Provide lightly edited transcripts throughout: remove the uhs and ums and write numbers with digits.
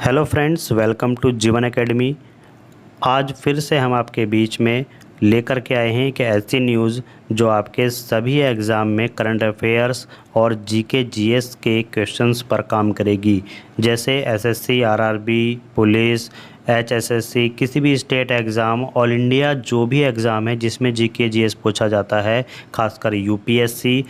Hello friends, welcome to जीवन academy. आज फिर से हम आपके बीच में लेकर के आए हैं कि ऐसी न्यूज़ जो आपके सभी एग्ज़ाम में करंट अफेयर्स और जीके जीएस के क्वेश्चंस पर काम करेगी। जैसे एसएससी, आरआरबी, पुलिस, एचएसएससी, किसी भी स्टेट एग्ज़ाम, ऑल इंडिया जो भी एग्ज़ाम है जिसमें जीके जीएस पूछा जाता है, खासकर यूपीएससी,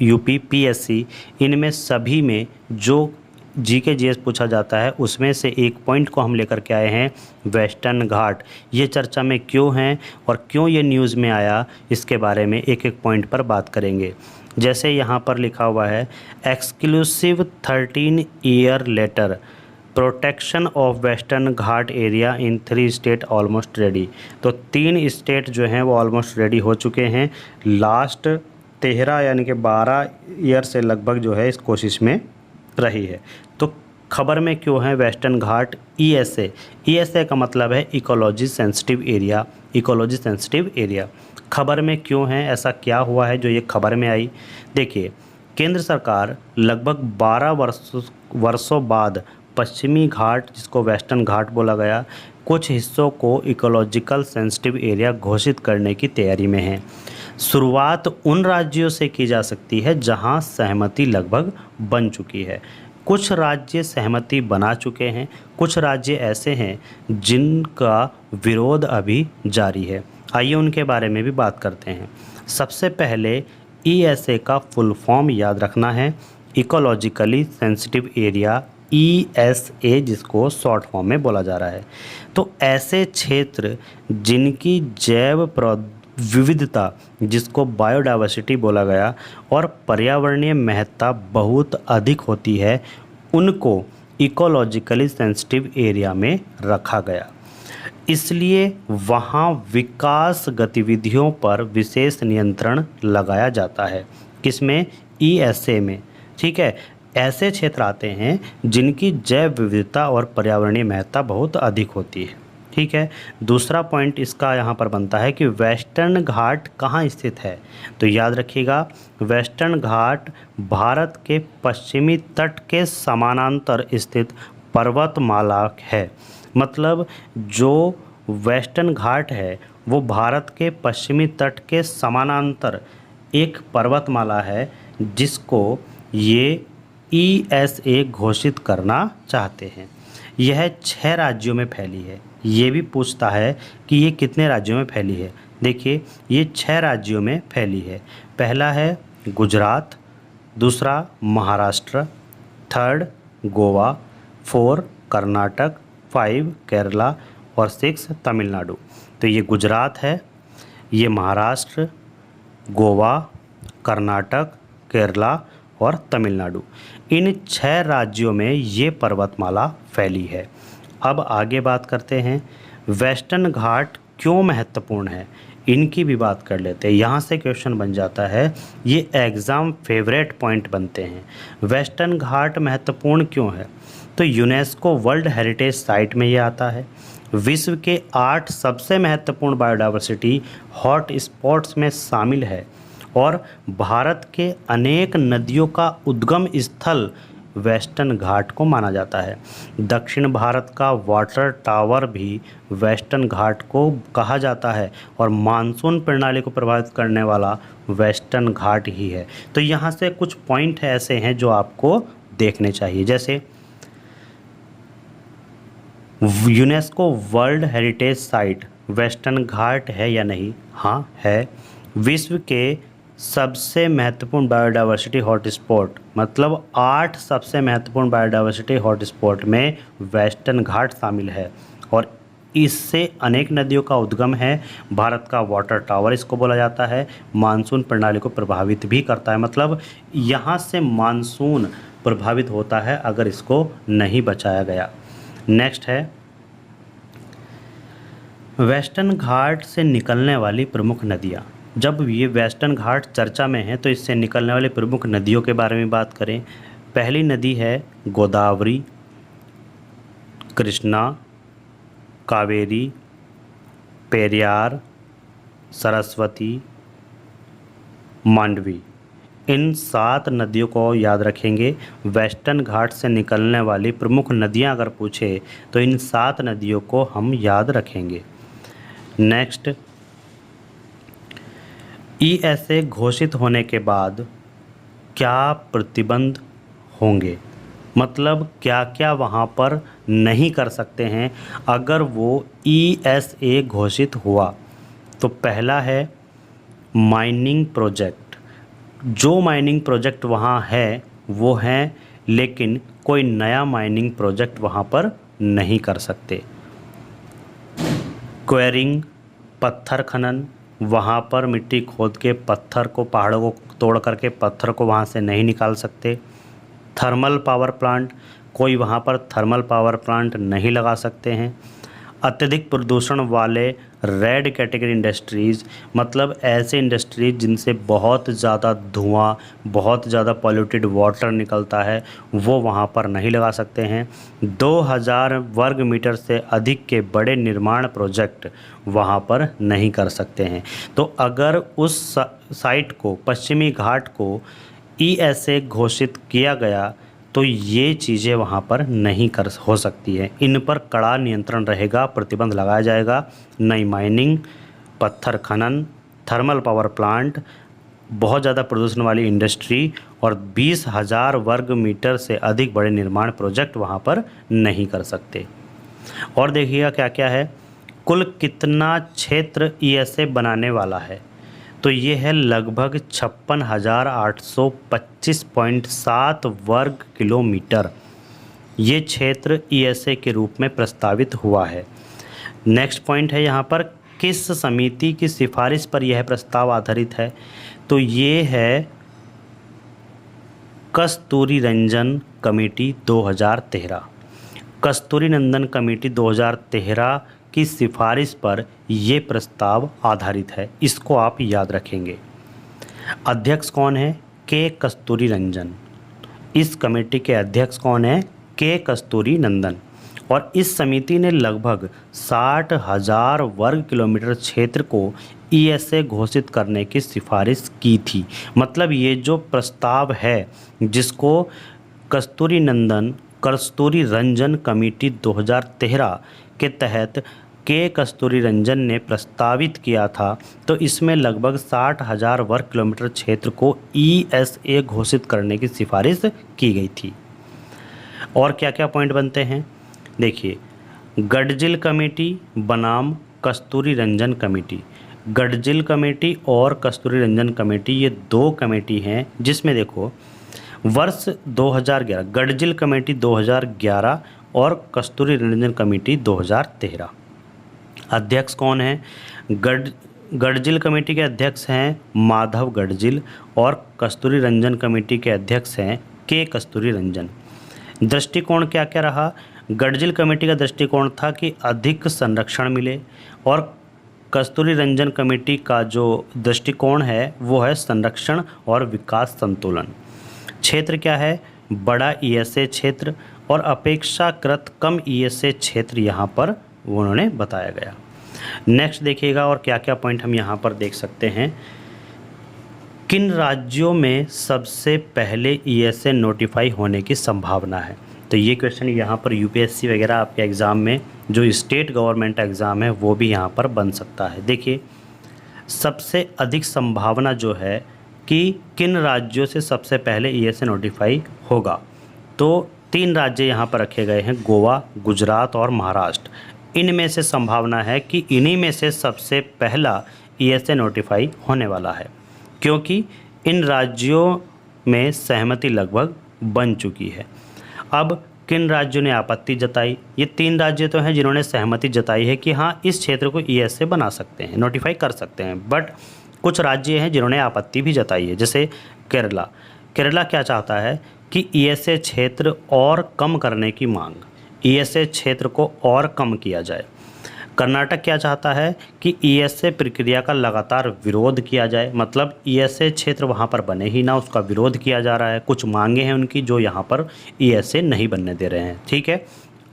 यूपीपीएससी, इनमें सभी में जो जीके जीएस पूछा जाता है उसमें से एक पॉइंट को हम लेकर के आए हैं, वेस्टर्न घाट। ये चर्चा में क्यों है और क्यों ये न्यूज़ में आया, इसके बारे में एक एक पॉइंट पर बात करेंगे। जैसे यहाँ पर लिखा हुआ है, exclusive 13 year later, protection of western Ghat area in 3 state almost ready. तो 3 स्टेट जो हैं वो ऑलमोस्ट रेडी हो चुके हैं। लास्ट 13 यानी कि 12 ईयर से लगभग जो है इस कोशिश में रही है। तो खबर में क्यों है वेस्टर्न घाट ईएसए? ईएसए का मतलब है ecology sensitive area. Ecology sensitive area खबर में क्यों है, ऐसा क्या हुआ है जो ये खबर में आई? देखिए, केंद्र सरकार लगभग 12 वर्षों बाद पश्चिमी घाट, जिसको वेस्टर्न घाट बोला गया, कुछ हिस्सों को इकोलॉजिकल सेंसिटिव एरिया घोषित करने की तैयारी में है। शुरुआत उन राज्यों से की जा सकती है जहां सहमति लगभग बन चुकी है। कुछ राज्य सहमति बना चुके हैं, कुछ राज्य ऐसे हैं जिनका विरोध अभी जारी है। आइए उनके बारे में भी बात करते हैं। सबसे पहले ईएसए का फुल फॉर्म याद रखना है, इकोलॉजिकली सेंसिटिव एरिया, ईएसए, जिसको शॉर्ट फॉर्म में बोला जा रहा है। तो ऐसे क्षेत्र जिनकी जैव विविधता, जिसको बायोडाइवर्सिटी बोला गया, और पर्यावरणीय महत्ता बहुत अधिक होती है, उनको इकोलॉजिकली सेंसिटिव एरिया में रखा गया। इसलिए वहाँ विकास गतिविधियों पर विशेष नियंत्रण लगाया जाता है। किसमें? ईएसए में। ठीक है, ऐसे क्षेत्र आते हैं जिनकी जैव विविधता और पर्यावरणीय महत्ता बहुत अधिक होती है। ठीक है, दूसरा पॉइंट इसका यहाँ पर बनता है कि वेस्टर्न घाट कहाँ स्थित है। तो याद रखिएगा, वेस्टर्न घाट भारत के पश्चिमी तट के समानांतर स्थित पर्वतमाला है। मतलब जो वेस्टर्न घाट है वो भारत के पश्चिमी तट के समानांतर एक पर्वतमाला है, जिसको ये ईएसए घोषित करना चाहते हैं। यह 6 राज्यों में फैली है। ये भी पूछता है कि ये कितने राज्यों में फैली है। देखिए, ये 6 राज्यों में फैली है। पहला है गुजरात, दूसरा महाराष्ट्र, 3rd गोवा, 4 कर्नाटक, 5 केरला और 6 तमिलनाडु। तो ये गुजरात है, ये महाराष्ट्र, गोवा, कर्नाटक, केरला और तमिलनाडु, इन 6 राज्यों में ये पर्वतमाला फैली है। अब आगे बात करते हैं, वेस्टर्न घाट क्यों महत्वपूर्ण है, इनकी भी बात कर लेते हैं। यहाँ से क्वेश्चन बन जाता है, ये एग्ज़ाम फेवरेट पॉइंट बनते हैं। वेस्टर्न घाट महत्वपूर्ण क्यों है? तो यूनेस्को वर्ल्ड हेरिटेज साइट में ये आता है। विश्व के 8 सबसे महत्वपूर्ण बायोडाइवर्सिटी हॉट स्पॉट्स में शामिल है और भारत के अनेक नदियों का उद्गम स्थल वेस्टर्न घाट को माना जाता है। दक्षिण भारत का वाटर टावर भी वेस्टर्न घाट को कहा जाता है और मानसून प्रणाली को प्रभावित करने वाला वेस्टर्न घाट ही है। तो यहाँ से कुछ पॉइंट ऐसे हैं जो आपको देखने चाहिए। जैसे UNESCO world heritage site western Ghat है या नहीं? हाँ है। विश्व के सबसे महत्वपूर्ण बायोडाइवर्सिटी हॉटस्पॉट, मतलब 8 सबसे महत्वपूर्ण बायोडाइवर्सिटी हॉटस्पॉट में वेस्टर्न घाट शामिल है और इससे अनेक नदियों का उद्गम है। भारत का वाटर टावर इसको बोला जाता है। मानसून प्रणाली को प्रभावित भी करता है, मतलब यहाँ से मानसून प्रभावित होता है अगर इसको नहीं बचाया गया। नेक्स्ट है, वेस्टर्न घाट से निकलने वाली प्रमुख नदियाँ। जब ये वेस्टर्न घाट चर्चा में है तो इससे निकलने वाली प्रमुख नदियों के बारे में बात करें। पहली नदी है गोदावरी, कृष्णा, कावेरी, पेरियार, सरस्वती, मांडवी। इन 7 नदियों को याद रखेंगे। वेस्टर्न घाट से निकलने वाली प्रमुख नदियां अगर पूछे तो इन 7 नदियों को हम याद रखेंगे। नेक्स्ट, ESA घोषित होने के बाद क्या प्रतिबंध होंगे, मतलब क्या क्या वहाँ पर नहीं कर सकते हैं अगर वो ESA घोषित हुआ। तो पहला है माइनिंग प्रोजेक्ट। जो माइनिंग प्रोजेक्ट वहाँ है वो हैं, लेकिन कोई नया माइनिंग प्रोजेक्ट वहाँ पर नहीं कर सकते। क्वेरिंग, पत्थर खनन, वहाँ पर मिट्टी खोद के पत्थर को, पहाड़ों को तोड़ करके पत्थर को वहाँ से नहीं निकाल सकते। थर्मल पावर प्लांट, कोई वहाँ पर थर्मल पावर प्लांट नहीं लगा सकते हैं। अत्यधिक प्रदूषण वाले रेड कैटेगरी इंडस्ट्रीज़, मतलब ऐसे इंडस्ट्रीज जिनसे बहुत ज़्यादा धुआं, बहुत ज़्यादा पॉल्यूटेड वाटर निकलता है, वो वहाँ पर नहीं लगा सकते हैं। 2000 वर्ग मीटर से अधिक के बड़े निर्माण प्रोजेक्ट वहाँ पर नहीं कर सकते हैं। तो अगर उस साइट को, पश्चिमी घाट को ESA घोषित किया गया तो ये चीज़ें वहाँ पर नहीं हो सकती है। इन पर कड़ा नियंत्रण रहेगा, प्रतिबंध लगाया जाएगा। नई माइनिंग, पत्थर खनन, थर्मल पावर प्लांट, बहुत ज़्यादा प्रदूषण वाली इंडस्ट्री और 20,000 वर्ग मीटर से अधिक बड़े निर्माण प्रोजेक्ट वहाँ पर नहीं कर सकते। और देखिएगा क्या क्या है, कुल कितना क्षेत्र ESA बनाने वाला है। तो ये है लगभग 56,825.7 वर्ग किलोमीटर। ये क्षेत्र ESA के रूप में प्रस्तावित हुआ है। नेक्स्ट पॉइंट है यहाँ पर, किस समिति की सिफारिश पर यह प्रस्ताव आधारित है। तो ये है कस्तूरी रंजन कमेटी 2013। कस्तूरी नंदन कमेटी 2013 की सिफारिश पर ये प्रस्ताव आधारित है, इसको आप याद रखेंगे। अध्यक्ष कौन है? के कस्तूरी रंजन। इस कमेटी के अध्यक्ष कौन है? के कस्तूरी नंदन। और इस समिति ने लगभग 60,000 वर्ग किलोमीटर क्षेत्र को ESA घोषित करने की सिफारिश की थी। मतलब ये जो प्रस्ताव है जिसको कस्तूरी रंजन कमेटी 2013 के तहत के कस्तूरी रंजन ने प्रस्तावित किया था, तो इसमें लगभग 60,000 वर्ग किलोमीटर क्षेत्र को ESA घोषित करने की सिफारिश की गई थी। और क्या क्या पॉइंट बनते हैं देखिए, गडजिल कमेटी बनाम कस्तूरी रंजन कमेटी। गडजिल कमेटी और कस्तूरी रंजन कमेटी ये 2 कमेटी हैं जिसमें देखो वर्ष 2011 गडजिल कमेटी 2011 और कस्तूरी रंजन कमेटी 2013। अध्यक्ष कौन है? गडजिल कमेटी के अध्यक्ष हैं माधव गडजिल और कस्तूरी रंजन कमेटी के अध्यक्ष हैं के कस्तूरी रंजन। दृष्टिकोण क्या क्या रहा? गडजिल कमेटी का दृष्टिकोण था कि अधिक संरक्षण मिले और कस्तूरी रंजन कमेटी का जो दृष्टिकोण है वो है संरक्षण और विकास संतुलन। क्षेत्र क्या है? बड़ा ESA क्षेत्र और अपेक्षाकृत कम ESA क्षेत्र यहाँ पर उन्होंने बताया गया। नेक्स्ट देखिएगा और क्या क्या पॉइंट हम यहाँ पर देख सकते हैं। किन राज्यों में सबसे पहले ESA नोटिफाई होने की संभावना है? तो ये क्वेश्चन यहाँ पर UPSC वगैरह आपके एग्ज़ाम में जो स्टेट गवर्नमेंट एग्ज़ाम है वो भी यहाँ पर बन सकता है। देखिए सबसे अधिक संभावना जो है कि किन राज्यों से सबसे पहले ESA नोटिफाई होगा, तो 3 राज्य यहाँ पर रखे गए हैं, गोवा, गुजरात और महाराष्ट्र। इनमें से संभावना है कि इन्हीं में से सबसे पहला ESA नोटिफाई होने वाला है, क्योंकि इन राज्यों में सहमति लगभग बन चुकी है। अब किन राज्यों ने आपत्ति जताई? ये 3 राज्य तो हैं जिन्होंने सहमति जताई है कि हाँ इस क्षेत्र को ESA बना सकते हैं, नोटिफाई कर सकते हैं, बट कुछ राज्य हैं जिन्होंने आपत्ति भी जताई है, जैसे केरला। केरला क्या चाहता है कि ESA क्षेत्र और कम करने की मांग, ESA क्षेत्र को और कम किया जाए। कर्नाटक क्या चाहता है कि ESA प्रक्रिया का लगातार विरोध किया जाए, मतलब ESA क्षेत्र वहाँ पर बने ही ना, उसका विरोध किया जा रहा है। कुछ मांगे हैं उनकी जो यहाँ पर ESA नहीं बनने दे रहे हैं। ठीक है,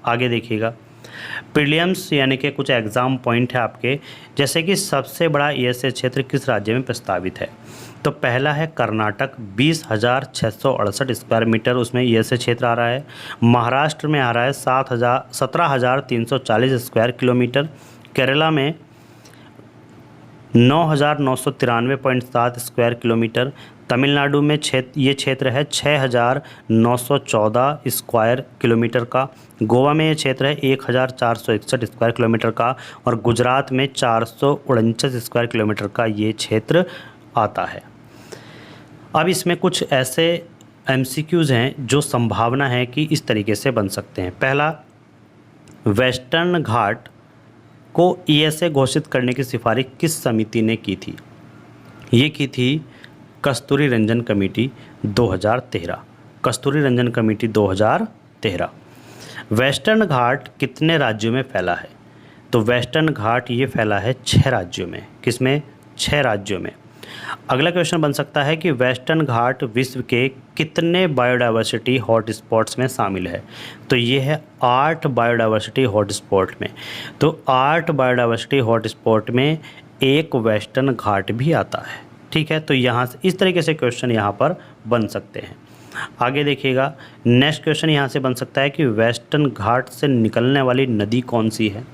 आगे देखिएगा। प्रीलिम्स यानी कि कुछ एग्ज़ाम पॉइंट है आपके, जैसे कि सबसे बड़ा ईएसए क्षेत्र किस राज्य में प्रस्तावित है। तो पहला है कर्नाटक, 20,668 स्क्वायर मीटर उसमें ईएसए क्षेत्र आ रहा है। महाराष्ट्र में आ रहा है 17,340 स्क्वायर किलोमीटर। केरला में 9,993.7 स्क्वायर किलोमीटर। तमिलनाडु में ये क्षेत्र है 6,914 स्क्वायर किलोमीटर का। गोवा में ये क्षेत्र है 1,461 स्क्वायर किलोमीटर का। और गुजरात में 449 स्क्वायर किलोमीटर का ये क्षेत्र आता है। अब इसमें कुछ ऐसे एमसीक्यूज़ हैं जो संभावना है कि इस तरीके से बन सकते हैं। पहला, वेस्टर्न घाट को ईएसए घोषित करने की सिफारिश किस समिति ने की थी। ये की थी कस्तूरी रंजन कमेटी 2013। कस्तूरी रंजन कमेटी 2013। वेस्टर्न घाट कितने राज्यों में फैला है। तो वेस्टर्न घाट ये फैला है 6 राज्यों में। किसमें? 6 राज्यों में। अगला क्वेश्चन बन सकता है कि वेस्टर्न घाट विश्व के कितने बायोडाइवर्सिटी हॉटस्पॉट्स में शामिल है। तो ये है 8 बायोडाइवर्सिटी हॉटस्पॉट में। तो 8 बायोडाइवर्सिटी हॉटस्पॉट में एक वेस्टर्न घाट भी आता है। ठीक है, तो यहाँ से इस तरीके से क्वेश्चन यहाँ पर बन सकते हैं। आगे देखिएगा, नेक्स्ट क्वेश्चन यहाँ से बन सकता है कि वेस्टर्न घाट से निकलने वाली नदी कौन सी है।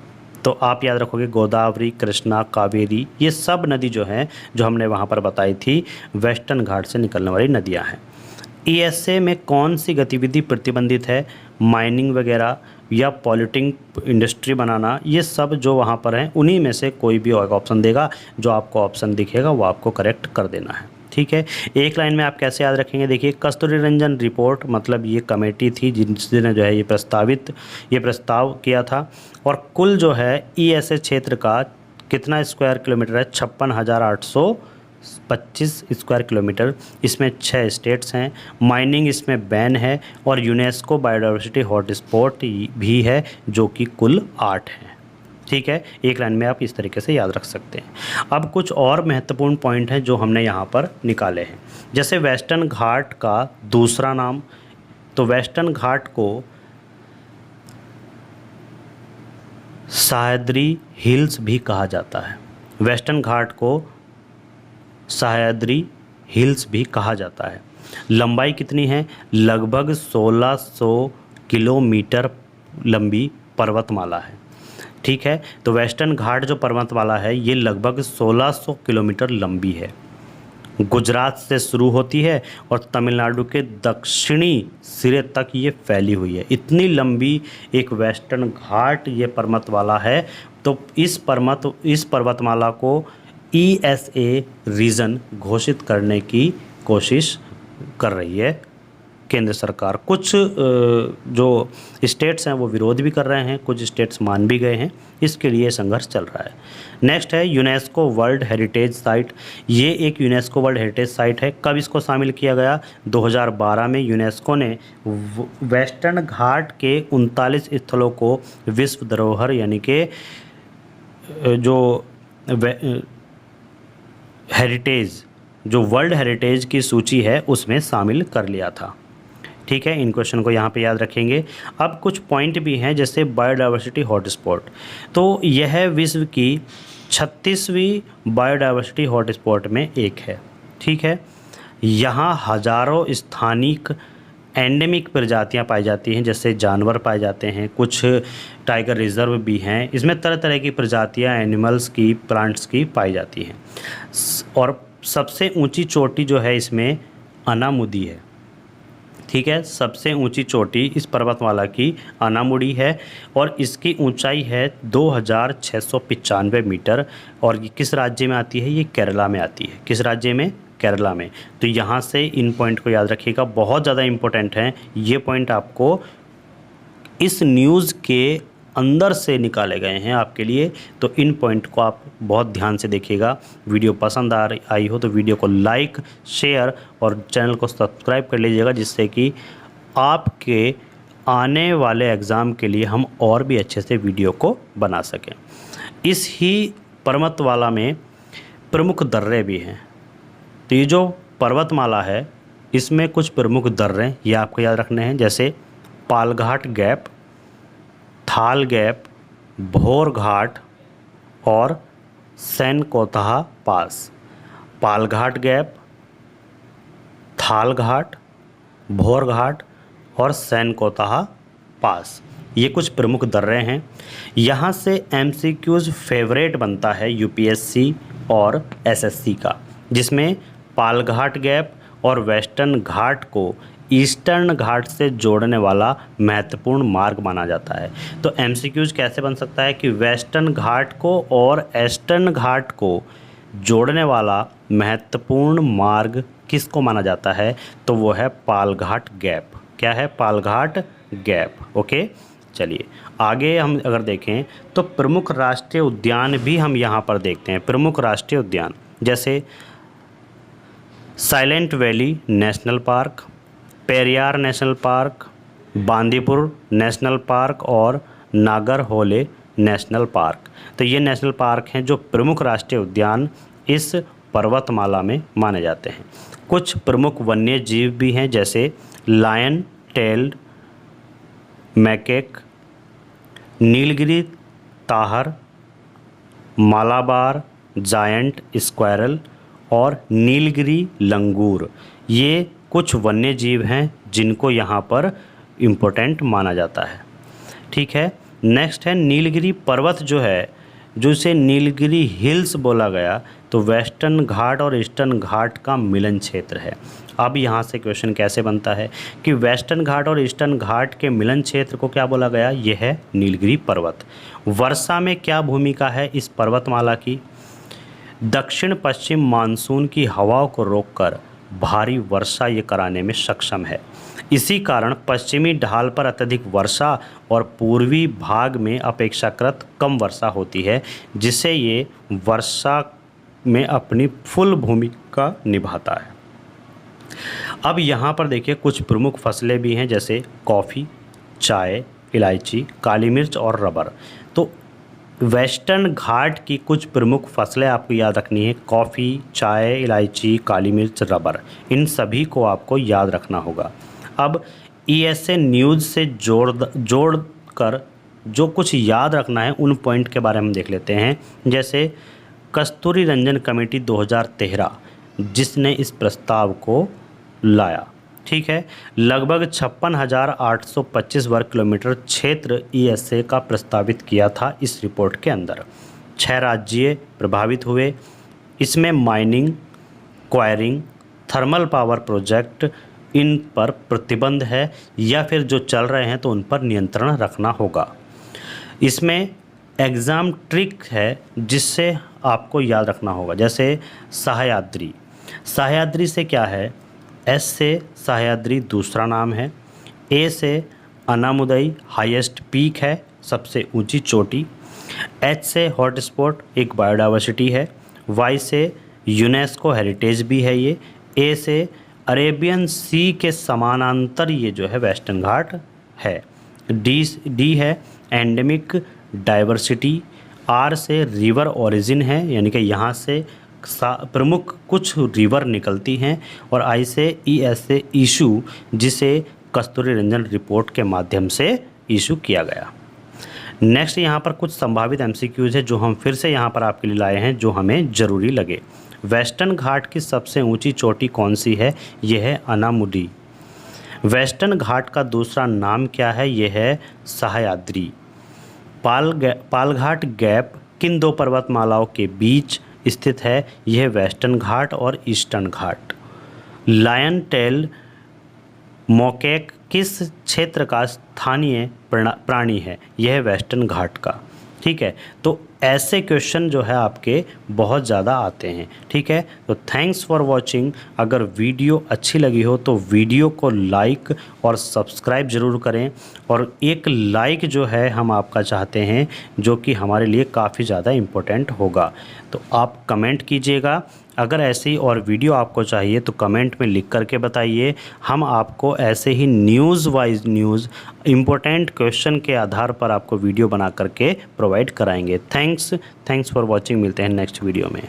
तो आप याद रखोगे गोदावरी, कृष्णा, कावेरी, ये सब नदी जो हैं जो हमने वहाँ पर बताई थी वेस्टर्न घाट से निकलने वाली नदियाँ हैं। ईएसए में कौन सी गतिविधि प्रतिबंधित है। माइनिंग वगैरह या पॉल्यूटिंग इंडस्ट्री बनाना, ये सब जो वहाँ पर हैं उन्हीं में से कोई भी ऑप्शन देगा। जो आपको ऑप्शन दिखेगा वो आपको करेक्ट कर देना है। ठीक है, एक लाइन में आप कैसे याद रखेंगे, देखिए कस्तूरी रंजन रिपोर्ट मतलब ये कमेटी थी जिसने जो है ये प्रस्ताव किया था। और कुल जो है ईएसए क्षेत्र का कितना स्क्वायर किलोमीटर है, 56,825 स्क्वायर किलोमीटर। इसमें 6 स्टेट्स हैं। माइनिंग इसमें बैन है और यूनेस्को बायोडाइवर्सिटी हॉटस्पॉट भी है जो कि कुल 8 हैं। ठीक है, एक लाइन में आप इस तरीके से याद रख सकते हैं। अब कुछ और महत्वपूर्ण पॉइंट हैं जो हमने यहाँ पर निकाले हैं, जैसे वेस्टर्न घाट का दूसरा नाम। तो वेस्टर्न घाट को सह्याद्री हिल्स भी कहा जाता है। वेस्टर्न घाट को सह्याद्री हिल्स भी कहा जाता है। लंबाई कितनी है, लगभग 1600 किलोमीटर लंबी पर्वतमाला है। ठीक है, तो वेस्टर्न घाट जो पर्वतमाला है ये लगभग 1600 किलोमीटर लंबी है। गुजरात से शुरू होती है और तमिलनाडु के दक्षिणी सिरे तक ये फैली हुई है। इतनी लंबी एक वेस्टर्न घाट ये पर्वतमाला है। तो इस पर्वतमाला को ईएसए रीजन घोषित करने की कोशिश कर रही है केंद्र सरकार। कुछ जो स्टेट्स हैं वो विरोध भी कर रहे हैं, कुछ स्टेट्स मान भी गए हैं। इसके लिए संघर्ष चल रहा है। नेक्स्ट है यूनेस्को वर्ल्ड हेरिटेज साइट। ये एक यूनेस्को वर्ल्ड हेरिटेज साइट है। कब इसको शामिल किया गया, 2012 में यूनेस्को ने वेस्टर्न घाट के 39 स्थलों को विश्व धरोहर यानी कि जो हेरिटेज जो वर्ल्ड हेरिटेज की सूची है उसमें शामिल कर लिया था। ठीक है, इन क्वेश्चन को यहाँ पे याद रखेंगे। अब कुछ पॉइंट भी हैं जैसे बायोडाइवर्सिटी हॉटस्पॉट। तो यह विश्व की 36वीं बायोडाइवर्सिटी हॉटस्पॉट में एक है। ठीक है, यहाँ हजारों स्थानिक एंडेमिक प्रजातियाँ पाई जाती हैं, जैसे जानवर पाए जाते हैं, कुछ टाइगर रिजर्व भी हैं। इसमें तरह तरह की प्रजातियाँ एनिमल्स की, प्लांट्स की पाई जाती हैं। और सबसे ऊंची चोटी जो है इसमें अनामुदी है। ठीक है, सबसे ऊंची चोटी इस पर्वतमाला की अनामुडी है और इसकी ऊंचाई है 2695 मीटर। और ये किस राज्य में आती है, ये केरला में आती है। किस राज्य में, केरला में। तो यहाँ से इन पॉइंट को याद रखिएगा, बहुत ज़्यादा इम्पोर्टेंट हैं ये पॉइंट। आपको इस न्यूज़ के अंदर से निकाले गए हैं आपके लिए। तो इन पॉइंट को आप बहुत ध्यान से देखिएगा। वीडियो पसंद आई हो तो वीडियो को लाइक, शेयर और चैनल को सब्सक्राइब कर लीजिएगा, जिससे कि आपके आने वाले एग्ज़ाम के लिए हम और भी अच्छे से वीडियो को बना सकें। इस ही पर्वतमाला में प्रमुख दर्रे भी हैं। तो ये जो पर्वतमाला है इसमें कुछ प्रमुख दर्रे ये आपको याद रखने हैं, जैसे पालघाट गैप, थाल गैप, भोर घाट और सैनकोतहा पास। पालघाट गैप, थाल घाट, भोर घाट और सैनकोतहा पास, ये कुछ प्रमुख दर्रे हैं। यहाँ से एमसीक्यूज़ फेवरेट बनता है यूपीएससी और एसएससी का, जिसमें पालघाट गैप और वेस्टर्न घाट को ईस्टर्न घाट से जोड़ने वाला महत्वपूर्ण मार्ग माना जाता है। तो एमसीक्यूज़ कैसे बन सकता है कि वेस्टर्न घाट को और ईस्टर्न घाट को जोड़ने वाला महत्वपूर्ण मार्ग किसको माना जाता है, तो वो है पालघाट गैप। क्या है? पालघाट गैप। ओके, चलिए आगे हम अगर देखें तो प्रमुख राष्ट्रीय उद्यान भी हम यहाँ पर देखते हैं। प्रमुख राष्ट्रीय उद्यान जैसे silent valley national park, Periyar national park, Bandipur national park और नागरहोले नेशनल पार्क। तो ये नेशनल पार्क हैं जो प्रमुख राष्ट्रीय उद्यान इस पर्वतमाला में माने जाते हैं। कुछ प्रमुख वन्य जीव भी हैं जैसे lion tailed macaque, Nilgiri tahr, Malabar giant squirrel और नीलगिरी लंगूर, ये कुछ वन्य जीव हैं जिनको यहाँ पर इम्पोर्टेंट माना जाता है। ठीक है, नेक्स्ट है नीलगिरी पर्वत जो है, जो इसे नीलगिरी हिल्स बोला गया, तो वेस्टर्न घाट और ईस्टर्न घाट का मिलन क्षेत्र है। अब यहाँ से क्वेश्चन कैसे बनता है कि वेस्टर्न घाट और ईस्टर्न घाट के मिलन क्षेत्र को क्या बोला गया? यह है नीलगिरी पर्वत। वर्षा में क्या भूमिका है इस पर्वतमाला की? दक्षिण पश्चिम मानसून की हवाओं को रोककर भारी वर्षा ये कराने में सक्षम है। इसी कारण पश्चिमी ढाल पर अत्यधिक वर्षा और पूर्वी भाग में अपेक्षाकृत कम वर्षा होती है, जिससे ये वर्षा में अपनी फुल भूमिका निभाता है। अब यहाँ पर देखिए कुछ प्रमुख फसलें भी हैं जैसे कॉफ़ी, चाय, इलायची, काली मिर्च और रबर। तो वेस्टर्न घाट की कुछ प्रमुख फसलें आपको याद रखनी है, कॉफ़ी, चाय, इलायची, काली मिर्च, रबर, इन सभी को आपको याद रखना होगा। अब ईएसए न्यूज़ से जोड़ कर जो कुछ याद रखना है उन पॉइंट के बारे में देख लेते हैं। जैसे कस्तूरी रंजन कमेटी 2013 जिसने इस प्रस्ताव को लाया। ठीक है, लगभग 56,825 वर्ग किलोमीटर क्षेत्र ईएसए का प्रस्तावित किया था। इस रिपोर्ट के अंदर 6 राज्य प्रभावित हुए। इसमें mining, quarrying, thermal power project, इन पर प्रतिबंध है या फिर जो चल रहे हैं तो उन पर नियंत्रण रखना होगा। इसमें एग्ज़ाम ट्रिक है जिससे आपको याद रखना होगा, जैसे सह्याद्री। सह्याद्री से क्या है? एस से सह्याद्री दूसरा नाम है, ए से अनामुदई हाईएस्ट पीक है, सबसे ऊंची चोटी, एच से हॉटस्पॉट एक बायोडाइवर्सिटी है, वाई से यूनेस्को हेरिटेज भी है ये, ए से अरेबियन सी के समानांतर ये जो है वेस्टर्न घाट है, डी है एंडेमिक डाइवर्सिटी, आर से रिवर ओरिजिन है यानी कि यहाँ से प्रमुख कुछ रिवर निकलती हैं, और आई से ईएसए इशू जिसे कस्तूरी रंजन रिपोर्ट के माध्यम से इशू किया गया। नेक्स्ट यहाँ पर कुछ संभावित एमसीक्यूज़ है जो हम फिर से यहाँ पर आपके लिए लाए हैं जो हमें ज़रूरी लगे। वेस्टर्न घाट की सबसे ऊंची चोटी कौन सी है? यह है अनामुदी। वेस्टर्न घाट का दूसरा नाम क्या है? यह है सह्याद्री। पालघाट गैप किन दो पर्वतमालाओं के बीच स्थित है? यह वेस्टर्न घाट और ईस्टर्न घाट। लायन टेल मोकेक किस क्षेत्र का स्थानीय प्राणी है? यह वेस्टर्न घाट का। ठीक है, तो ऐसे क्वेश्चन जो है आपके बहुत ज़्यादा आते हैं। ठीक है, तो थैंक्स फॉर वॉचिंग। अगर वीडियो अच्छी लगी हो तो वीडियो को लाइक और सब्सक्राइब ज़रूर करें, और एक लाइक जो है हम आपका चाहते हैं जो कि हमारे लिए काफ़ी ज़्यादा इम्पोर्टेंट होगा। तो आप कमेंट कीजिएगा। अगर ऐसी और वीडियो आपको चाहिए तो कमेंट में लिख करके बताइए, हम आपको ऐसे ही न्यूज़ वाइज इम्पोर्टेंट क्वेश्चन के आधार पर आपको वीडियो बना करके प्रोवाइड कराएंगे। Thanks for watching. मिलते हैं नेक्स्ट वीडियो में।